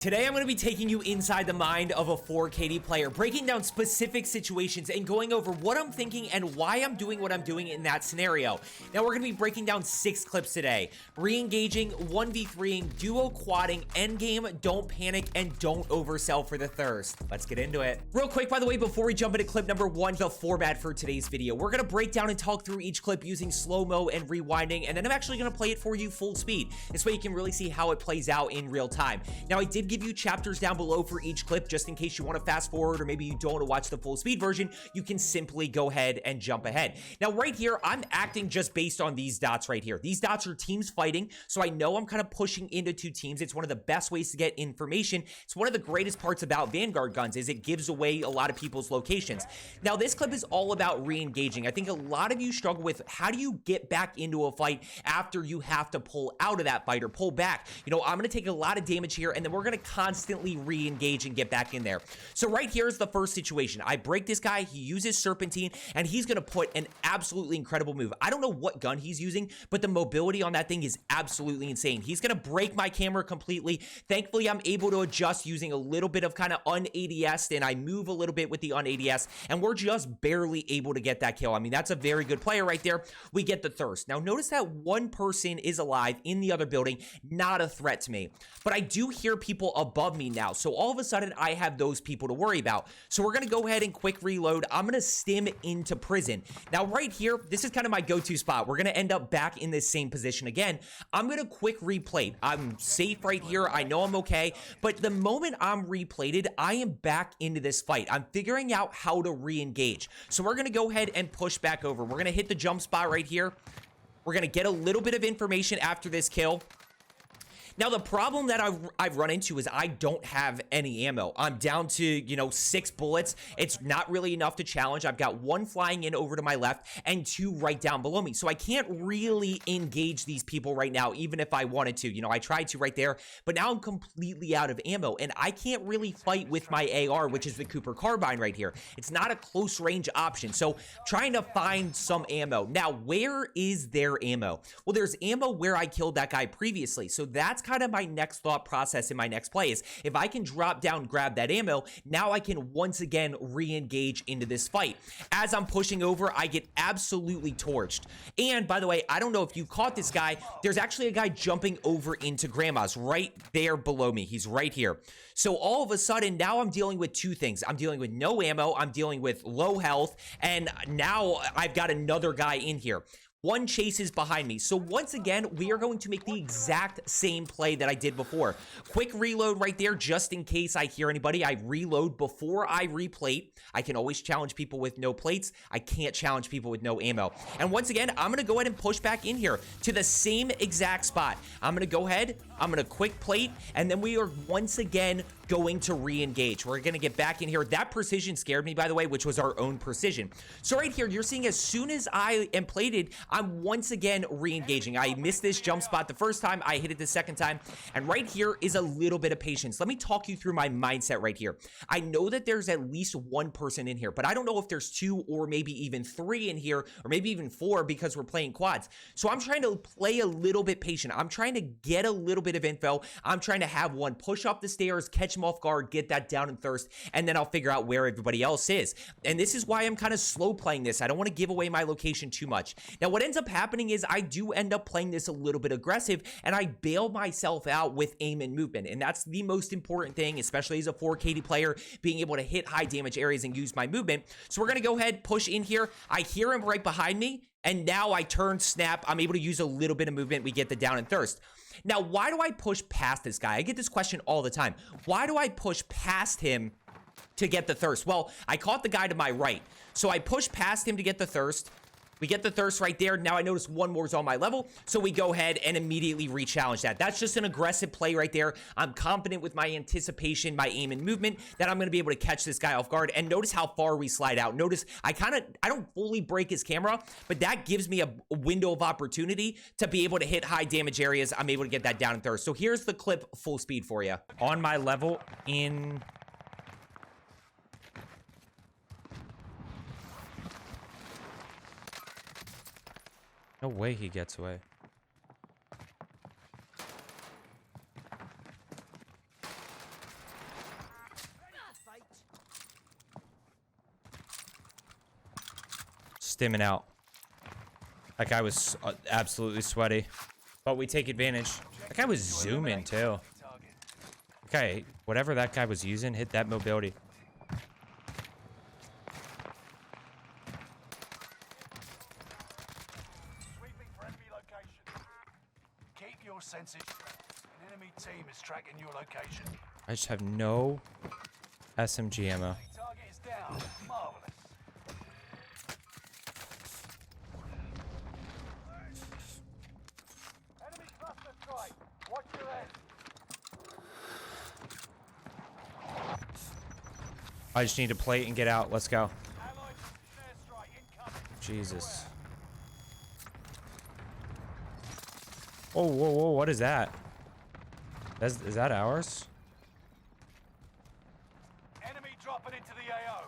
Today, I'm going to be taking you inside the mind of a 4KD player, breaking down specific situations and going over what I'm thinking and why I'm doing what I'm doing in that scenario. Now, we're going to be breaking down 6 clips today. Re-engaging, 1v3ing, duo quadding, endgame, don't panic, and don't oversell for the thirst. Let's get into it. Real quick, by the way, before we jump into clip number 1, the format for today's video. We're going to break down and talk through each clip using slow-mo and rewinding, and then I'm actually going to play it for you full speed. This way you can really see how it plays out in real time. Now, I did give you chapters down below for each clip just in case you want to fast forward or maybe you don't want to watch the full speed version. You can simply go ahead and jump ahead. Now right here, I'm acting just based on these dots right here. These dots are teams fighting, so I know I'm kind of pushing into 2 teams. It's one of the best ways to get information. It's one of the greatest parts about Vanguard guns is it gives away a lot of people's locations. Now this clip is all about re-engaging. I think a lot of you struggle with how do you get back into a fight after you have to pull out of that fight or pull back. You know, I'm going to take a lot of damage here and then we're going to constantly re-engage and get back in there. So right here is the first situation. I break this guy, he uses Serpentine, and he's gonna put an absolutely incredible move. I don't know what gun he's using, but the mobility on that thing is absolutely insane. He's gonna break my camera completely. Thankfully, I'm able to adjust using a little bit of kind of un-ADS, and I move a little bit with the un-ADS, and we're just barely able to get that kill. I mean, that's a very good player right there. We get the thirst. Now, notice that one person is alive in the other building, not a threat to me. But I do hear people above me now. So all of a sudden, I have those people to worry about. So we're going to go ahead and quick reload. I'm going to stim into prison. Now, right here, this is kind of my go-to spot. We're going to end up back in this same position again. I'm going to quick replate. I'm safe right here. I know I'm okay. But the moment I'm replated, I am back into this fight. I'm figuring out how to re-engage. So we're going to go ahead and push back over. We're going to hit the jump spot right here. We're going to get a little bit of information after this kill. Now, the problem that I've run into is I don't have any ammo. I'm down to, you know, 6 bullets. It's not really enough to challenge. I've got 1 flying in over to my left and 2 right down below me. So I can't really engage these people right now, even if I wanted to. You know, I tried to right there, but now I'm completely out of ammo, and I can't really fight with my AR, which is the Cooper Carbine right here. It's not a close range option, so trying to find some ammo. Now, where is there ammo? Well, there's ammo where I killed that guy previously, so that's kind of my next thought process in my next play is if I can drop down, grab that ammo, now I can once again re-engage into this fight. As I'm pushing over, I get absolutely torched. And by the way, I don't know if you caught this guy. There's actually a guy jumping over into Grandma's right there below me. He's right here. So all of a sudden, now I'm dealing with 2 things. I'm dealing with no ammo, I'm dealing with low health, and now I've got another guy in here. 1 chases behind me. So once again, we are going to make the exact same play that I did before. Quick reload right there, just in case I hear anybody. I reload before I replate. I can always challenge people with no plates. I can't challenge people with no ammo. And once again, I'm going to go ahead and push back in here to the same exact spot. I'm going to go ahead, I'm going to quick plate, and then we are once again going to re-engage. We're going to get back in here. That precision scared me, by the way, which was our own precision. So right here, you're seeing as soon as I am plated, I'm once again re-engaging. I missed this jump spot the first time. I hit it the second time. And right here is a little bit of patience. Let me talk you through my mindset right here. I know that there's at least 1 person in here, but I don't know if there's 2 or maybe even 3 in here, or maybe even 4 because we're playing quads. So I'm trying to play a little bit patient. I'm trying to get a little bit of info. I'm trying to have 1 push up the stairs, catch him off guard, get that down and thirst, and then I'll figure out where everybody else is. And this is why I'm kind of slow playing this. I don't want to give away my location too much. Now, what ends up happening is I do end up playing this a little bit aggressive, and I bail myself out with aim and movement. And that's the most important thing, especially as a 4KD player, being able to hit high damage areas and use my movement. So we're going to go ahead, push in here. I hear him right behind me, and now I turn, snap. I'm able to use a little bit of movement. We get the down and thirst. Now, why do I push past this guy? I get this question all the time. Why do I push past him to get the thirst? Well, I caught the guy to my right. So I push past him to get the thirst. We get the thirst right there. Now I notice 1 more is on my level, so we go ahead and immediately re-challenge that. That's just an aggressive play right there. I'm confident with my anticipation, my aim and movement, that I'm going to be able to catch this guy off guard. And notice how far we slide out. Notice I don't fully break his camera, but that gives me a window of opportunity to be able to hit high damage areas. I'm able to get that down and thirst. So here's the clip full speed for you. On my level in... No way he gets away. stimming out. That guy was absolutely sweaty. But we take advantage. That guy was zooming too. Okay, whatever that guy was using, hit that mobility. Sweeping for enemy location. Keep your senses. An enemy team is tracking your location. I just have no SMG ammo. Target is down. Marvelous. Enemy cluster strike. Watch your head. I just need to plate and get out. Let's go. Allied snare strike incoming. Jesus. Oh, whoa, whoa, what is that? Is that ours? Enemy dropping into the AO.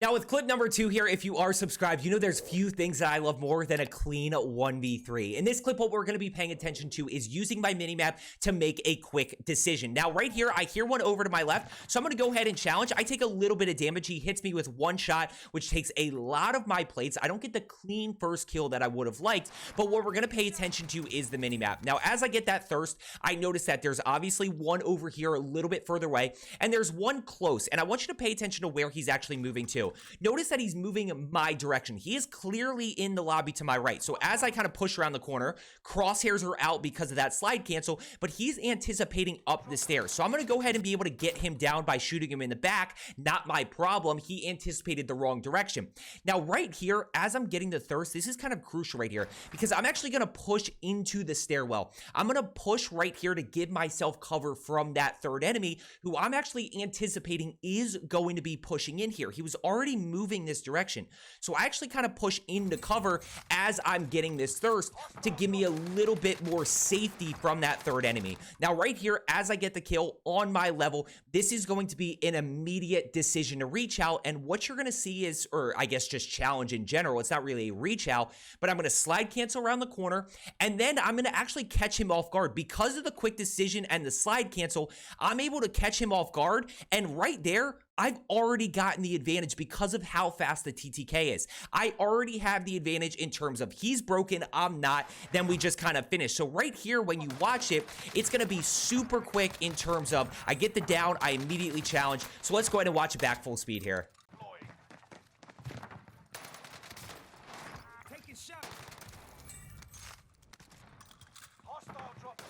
Now with clip number 2 here, if you are subscribed, you know there's few things that I love more than a clean 1v3. In this clip, what we're going to be paying attention to is using my minimap to make a quick decision. Now right here, I hear one over to my left, so I'm going to go ahead and challenge. I take a little bit of damage. He hits me with one shot, which takes a lot of my plates. I don't get the clean first kill that I would have liked, but what we're going to pay attention to is the minimap. Now as I get that thirst, I notice that there's obviously one over here a little bit further away, and there's one close, and I want you to pay attention to where he's actually moving to. Notice that he's moving my direction. He is clearly in the lobby to my right. So as I kind of push around the corner, crosshairs are out because of that slide cancel, but he's anticipating up the stairs. So I'm going to go ahead and be able to get him down by shooting him in the back. Not my problem. He anticipated the wrong direction. Now right here, as I'm getting the thirst, this is kind of crucial right here because I'm actually going to push into the stairwell. I'm going to push right here to give myself cover from that third enemy who I'm actually anticipating is going to be pushing in here. He was already moving this direction. So I actually kind of push into cover as I'm getting this thirst to give me a little bit more safety from that third enemy. Now right here, as I get the kill on my level, this is going to be an immediate decision to reach out. And what you're going to see is, or I guess just challenge in general, it's not really a reach out, but I'm going to slide cancel around the corner. And then I'm going to actually catch him off guard because of the quick decision and the slide cancel. I'm able to catch him off guard. And right there, I've already gotten the advantage because of how fast the TTK is. I already have the advantage in terms of he's broken, I'm not, then we just kind of finish. So right here, when you watch it, it's going to be super quick in terms of I get the down, I immediately challenge. So let's go ahead and watch it back full speed here. Take a shot. Hostile drop.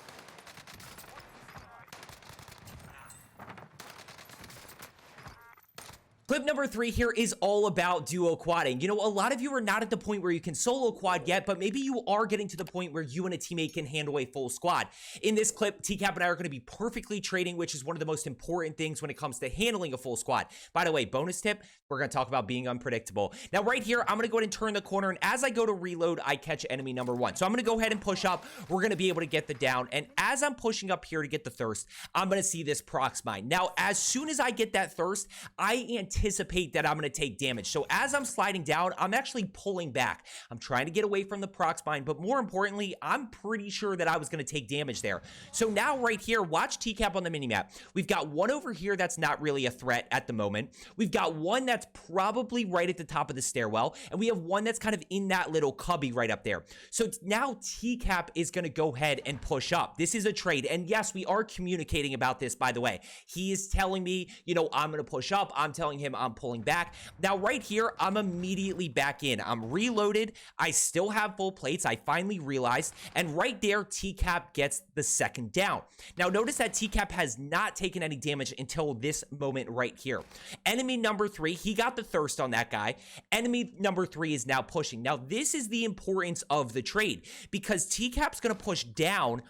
Clip number 3 here is all about duo quadding. You know, a lot of you are not at the point where you can solo quad yet, but maybe you are getting to the point where you and a teammate can handle a full squad. In this clip, TCap and I are going to be perfectly trading, which is one of the most important things when it comes to handling a full squad. By the way, bonus tip, we're going to talk about being unpredictable. Now right here, I'm going to go ahead and turn the corner, and as I go to reload, I catch enemy number 1. So I'm going to go ahead and push up. We're going to be able to get the down, and as I'm pushing up here to get the thirst, I'm going to see this prox mine. Now, as soon as I get that thirst, I anticipate that I'm going to take damage. So as I'm sliding down, I'm actually pulling back. I'm trying to get away from the prox mine, but more importantly, I'm pretty sure that I was going to take damage there. So now right here, watch TCap on the minimap. We've got one over here that's not really a threat at the moment. We've got one that's probably right at the top of the stairwell, and we have one that's kind of in that little cubby right up there. So now TCap is going to go ahead and push up. This is a trade, and yes, we are communicating about this, by the way. He is telling me, you know, I'm going to push up. I'm telling him I'm pulling back. Now right here, I'm immediately back in. I'm reloaded. I still have full plates. I finally realized, and right there, TCap gets the second down. Now notice that TCap has not taken any damage until this moment right here. Enemy number 3, he got the thirst on that guy. Enemy number 3 is now pushing. Now this is the importance of the trade because TCap's going to push down.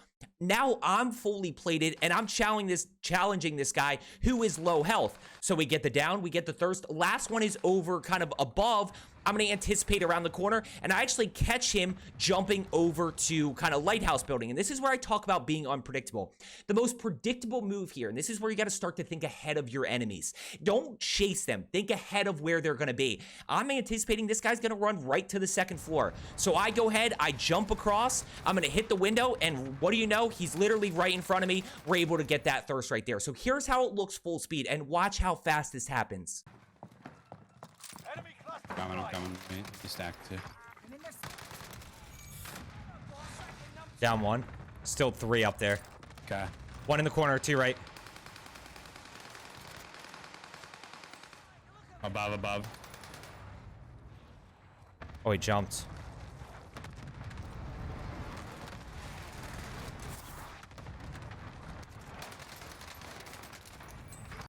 now I'm fully plated and I'm challenging this guy who is low health. So we get the down, we get the thirst. Last one is over kind of above. I'm going to anticipate around the corner, and I actually catch him jumping over to kind of lighthouse building. And this is where I talk about being unpredictable. The most predictable move here, and this is where you got to start to think ahead of your enemies. Don't chase them. Think ahead of where they're going to be. I'm anticipating this guy's going to run right to the second floor. So I go ahead, I jump across, I'm going to hit the window, and what do you know? He's literally right in front of me. We're able to get that thirst right there. So here's how it looks full speed, and watch how fast this happens. I'm coming. He stacked too. Down one. Still 3 up there. Okay. 1 in the corner, 2 right. Above. Oh, he jumped.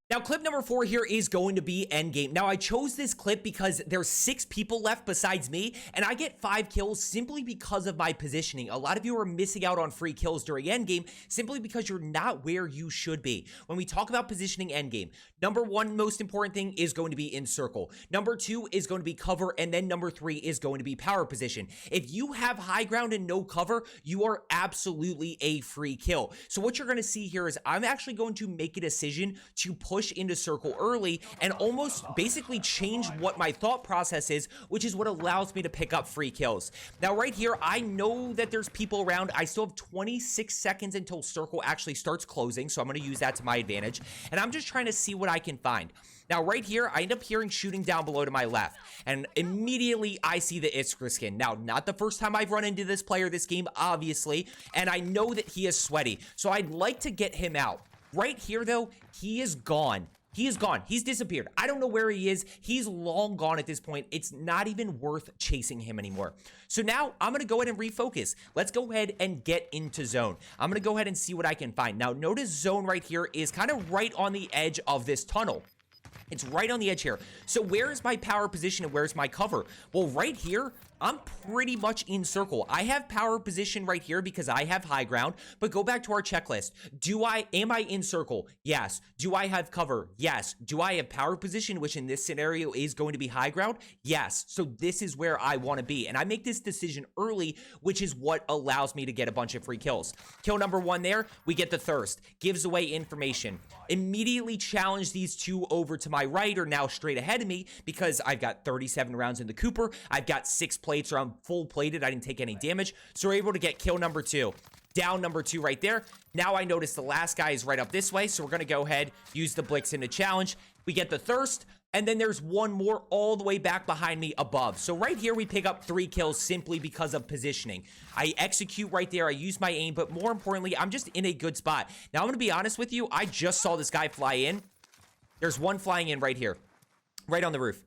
Now, clip number 4 here is going to be endgame. Now, I chose this clip because there's 6 people left besides me, and I get 5 kills simply because of my positioning. A lot of you are missing out on free kills during endgame simply because you're not where you should be. When we talk about positioning endgame, number 1 most important thing is going to be in circle. Number 2 is going to be cover, and then number 3 is going to be power position. If you have high ground and no cover, you are absolutely a free kill. So what you're going to see here is I'm actually going to make a decision to push into circle early and almost basically change what my thought process is, which is what allows me to pick up free kills. Now right here, I know that there's people around. I still have 26 seconds until circle actually starts closing, so I'm going to use that to my advantage, and I'm just trying to see what I can find. Now right here, I end up hearing shooting down below to my left, and immediately I see the Iskra skin. Now, not the first time I've run into this player this game, obviously, and I know that he is sweaty, so I'd like to get him out. Right here, though, he is gone. He is gone. He's disappeared. I don't know where he is. He's long gone at this point. It's not even worth chasing him anymore. So now I'm going to go ahead and refocus. Let's go ahead and get into zone. I'm going to go ahead and see what I can find. Now, notice zone right here is kind of right on the edge of this tunnel. It's right on the edge here. So where is my power position and where's my cover? Well, right here, I'm pretty much in circle. I have power position right here because I have high ground, but go back to our checklist. Am I in circle? Yes. Do I have cover? Yes. Do I have power position, which in this scenario is going to be high ground? Yes. So this is where I want to be. And I make this decision early, which is what allows me to get a bunch of free kills. Kill number 1 there, we get the thirst. Gives away information. Immediately challenge these 2 over to my right or now straight ahead of me because I've got 37 rounds in the Cooper. I've got 6 plates, or I'm full plated. I didn't take any damage. So we're able to get kill number 2. Down number 2 right there. Now I notice the last guy is right up this way. So we're going to go ahead, use the Blix in the challenge. We get the thirst. And then there's one more all the way back behind me above. So right here, we pick up 3 kills simply because of positioning. I execute right there. I use my aim, but more importantly, I'm just in a good spot. Now, I'm going to be honest with you. I just saw this guy fly in. There's one flying in right here, right on the roof.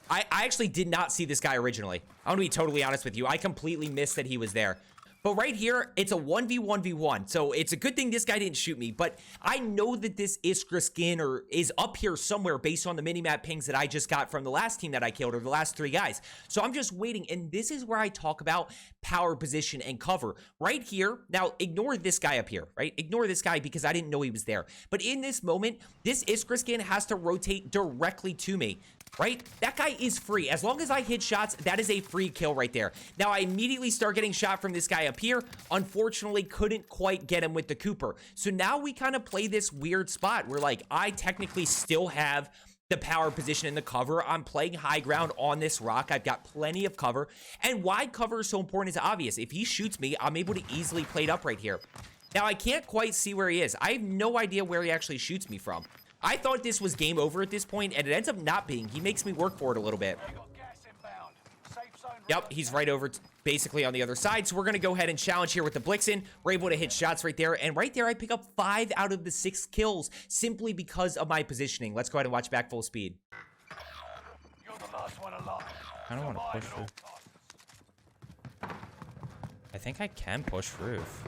I actually did not see this guy originally. I'm going to be totally honest with you. I completely missed that he was there. But right here, it's a 1v1v1. So it's a good thing this guy didn't shoot me. But I know that this Iskra skin is up here somewhere based on the minimap pings that I just got from the last team that I killed, or the last 3 guys. So I'm just waiting. And this is where I talk about power position and cover. Right here, now ignore this guy up here, right? Ignore this guy because I didn't know he was there. But in this moment, this Iskra skin has to rotate directly to me. Right? That guy is free. As long as I hit shots, that is a free kill right there. Now, I immediately start getting shot from this guy up here. Unfortunately, couldn't quite get him with the Cooper. So now we kind of play this weird spot where, like, I technically still have the power position in the cover. I'm playing high ground on this rock. I've got plenty of cover. And why cover is so important is obvious. If he shoots me, I'm able to easily play it up right here. Now, I can't quite see where he is. I have no idea where he actually shoots me from. I thought this was game over at this point, and it ends up not being. He makes me work for it a little bit. Yep, he's right over basically on the other side. So we're going to go ahead and challenge here with the Blixen. We're able to hit shots right there. And right there, I pick up 5 out of the 6 kills simply because of my positioning. Let's go ahead and watch back full speed. You're the last one alive. I don't want to push roof. I think I can push roof.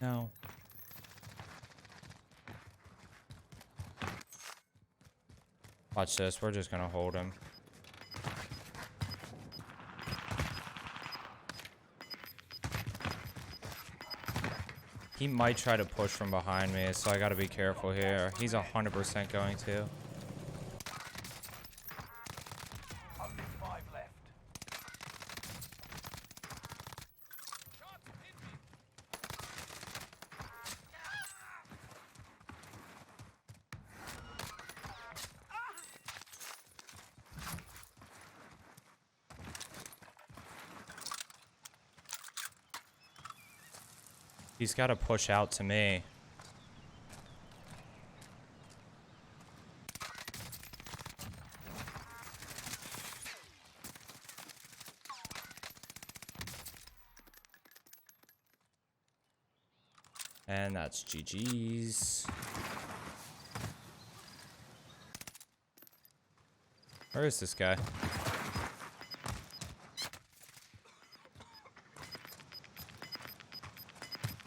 No. Watch this. We're just gonna hold him. He might try to push from behind me, so I gotta be careful here. He's 100% going to. Only 5 left. He's gotta push out to me. And that's GG's. Where is this guy?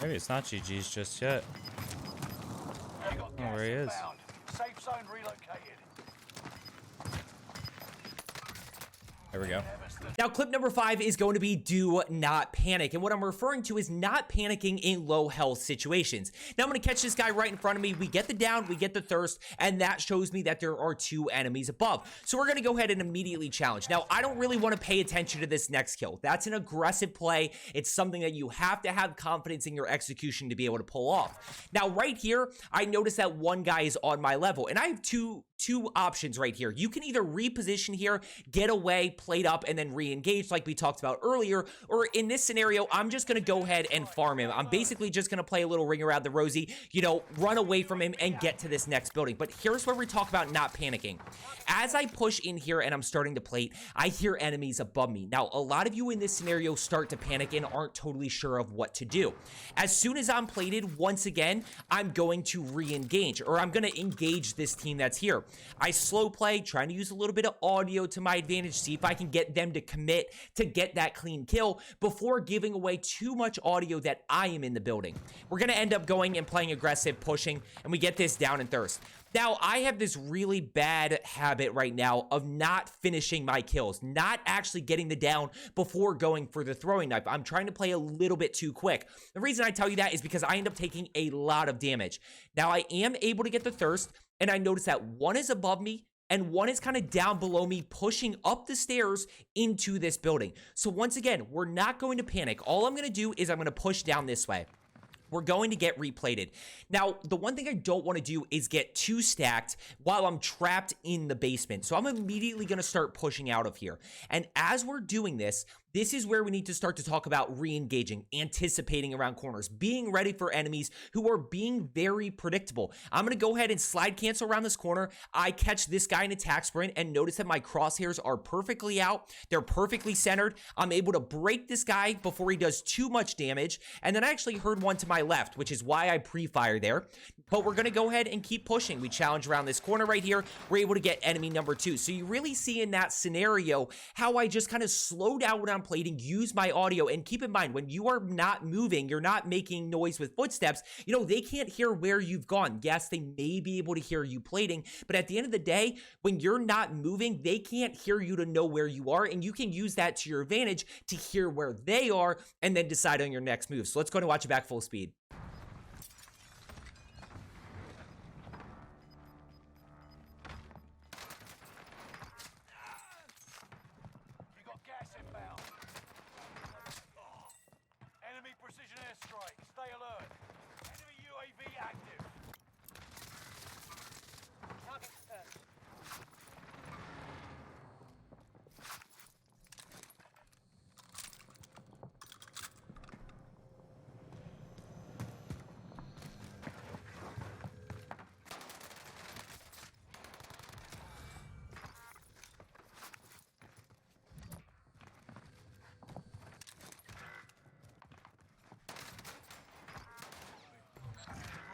Maybe it's not GG's just yet. You got Oh, gas where he is. inbound. Safe zone relocated. There we go. Never stood Now, clip number 5 is going to be do not panic. And what I'm referring to is not panicking in low health situations. Now, I'm going to catch this guy right in front of me. We get the down, we get the thirst, and that shows me that there are 2 enemies above. So we're going to go ahead and immediately challenge. Now, I don't really want to pay attention to this next kill. That's an aggressive play. It's something that you have to have confidence in your execution to be able to pull off. Now, right here, I notice that one guy is on my level, and I have two options right here. You can either reposition here, get away, plate up, and then re-engage like we talked about earlier, or in this scenario, I'm just going to go ahead and farm him. I'm basically just going to play a little ring around the rosy, you know, run away from him and get to this next building. But here's where we talk about not panicking. As I push in here and I'm starting to plate, I hear enemies above me. Now, a lot of you in this scenario start to panic and aren't totally sure of what to do. As soon as I'm plated, once again, I'm going to re-engage, or I'm going to engage this team that's here. I slow play, trying to use a little bit of audio to my advantage, see if I can get them to commit to get that clean kill before giving away too much audio that I am in the building. We're going to end up going and playing aggressive, pushing, and we get this down and thirst. Now, I have this really bad habit right now of not finishing my kills, not actually getting the down before going for the throwing knife. I'm trying to play a little bit too quick. The reason I tell you that is because I end up taking a lot of damage. Now, I am able to get the thirst, and I notice that one is above me, and one is kind of down below me, pushing up the stairs into this building. So once again, we're not going to panic. All I'm going to do is I'm going to push down this way. We're going to get replated. Now, the one thing I don't want to do is get too stacked while I'm trapped in the basement. So I'm immediately going to start pushing out of here. And as we're doing this, this is where we need to start to talk about re-engaging, anticipating around corners, being ready for enemies who are being very predictable. I'm going to go ahead and slide cancel around this corner. I catch this guy in attack sprint and notice that my crosshairs are perfectly out. They're perfectly centered. I'm able to break this guy before he does too much damage. And then I actually heard one to my left, which is why I pre-fire there. But we're going to go ahead and keep pushing. We challenge around this corner right here. We're able to get enemy number 2. So you really see in that scenario how I just kind of slow down when I'm plating, use my audio, and keep in mind, when you are not moving, you're not making noise with footsteps, you know, they can't hear where you've gone. Yes, they may be able to hear you plating, but at the end of the day, when you're not moving, they can't hear you to know where you are, and you can use that to your advantage to hear where they are and then decide on your next move. So let's go and watch it back full speed. You got gas inbound. Enemy precision airstrike. Stay alert. Enemy UAV active. Target confirmed.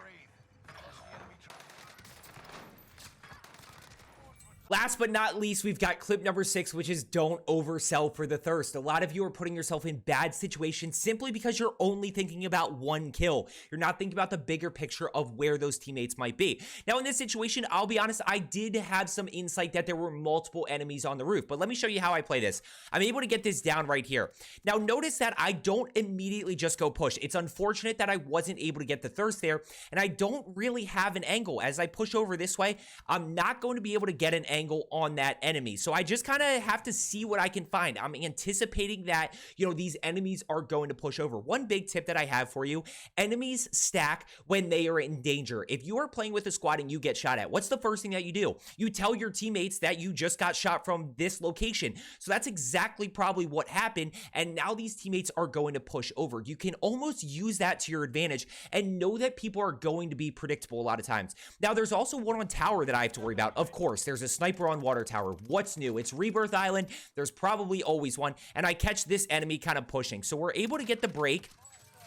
Breathe. Last but not least, we've got clip number 6, which is don't oversell for the thirst. A lot of you are putting yourself in bad situations simply because you're only thinking about one kill. You're not thinking about the bigger picture of where those teammates might be. Now, in this situation, I'll be honest, I did have some insight that there were multiple enemies on the roof, but let me show you how I play this. I'm able to get this down right here. Now, notice that I don't immediately just go push. It's unfortunate that I wasn't able to get the thirst there, and I don't really have an angle. As I push over this way, I'm not going to be able to get an angle on that enemy. So I just kind of have to see what I can find. I'm anticipating that, you know, these enemies are going to push over. One big tip that I have for you, enemies stack when they are in danger. If you are playing with a squad and you get shot at, what's the first thing that you do? You tell your teammates that you just got shot from this location. So that's exactly probably what happened. And now these teammates are going to push over. You can almost use that to your advantage and know that people are going to be predictable a lot of times. Now, there's also one on tower that I have to worry about. Of course, there's a sniper on water tower. What's new? It's Rebirth Island. There's probably always one. And I catch this enemy kind of pushing. So we're able to get the break.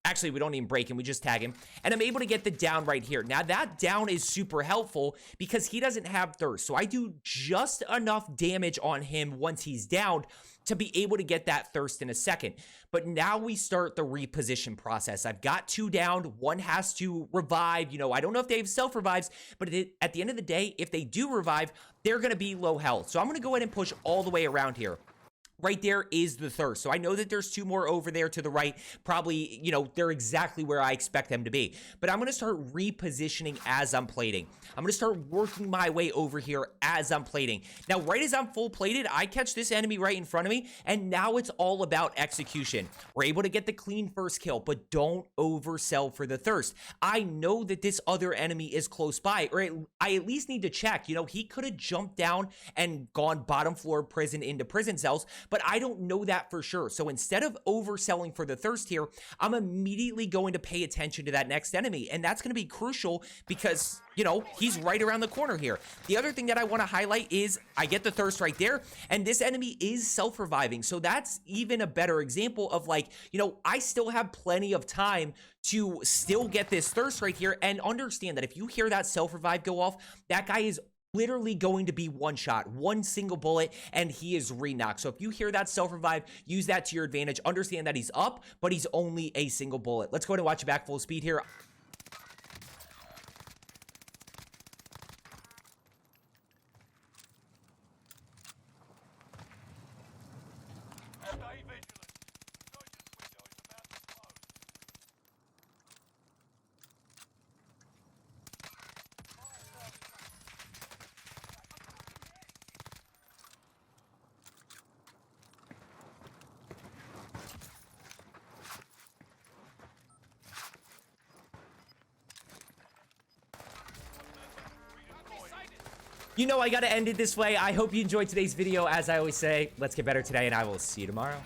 Actually, we don't even break him. We just tag him. And I'm able to get the down right here. Now, that down is super helpful because he doesn't have thirst. So I do just enough damage on him once he's down to be able to get that thirst in a second. But now we start the reposition process. I've got 2 down. One has to revive. You know, I don't know if they have self-revives, but at the end of the day, if they do revive, they're going to be low health. So I'm going to go ahead and push all the way around here. Right there is the thirst. So I know that there's 2 more over there to the right. Probably, you know, they're exactly where I expect them to be. But I'm going to start repositioning as I'm plating. I'm going to start working my way over here as I'm plating. Now, right as I'm full plated, I catch this enemy right in front of me. And now it's all about execution. We're able to get the clean first kill, but don't oversell for the thirst. I know that this other enemy is close by, or I at least need to check. You know, he could have jumped down and gone bottom floor prison into prison cells, but I don't know that for sure. So instead of overselling for the thirst here, I'm immediately going to pay attention to that next enemy. And that's going to be crucial because, you know, he's right around the corner here. The other thing that I want to highlight is I get the thirst right there, and this enemy is self-reviving. So that's even a better example of, like, you know, I still have plenty of time to still get this thirst right here, and understand that if you hear that self-revive go off, that guy is literally going to be one shot, one single bullet, and he is re-knocked. So if you hear that self-revive, use that to your advantage. Understand that he's up, but he's only a single bullet. Let's go ahead and watch it back full speed here. Stay vigilant. Intelligence window is about to close. You know I gotta end it this way. I hope you enjoyed today's video. As I always say, let's get better today, and I will see you tomorrow.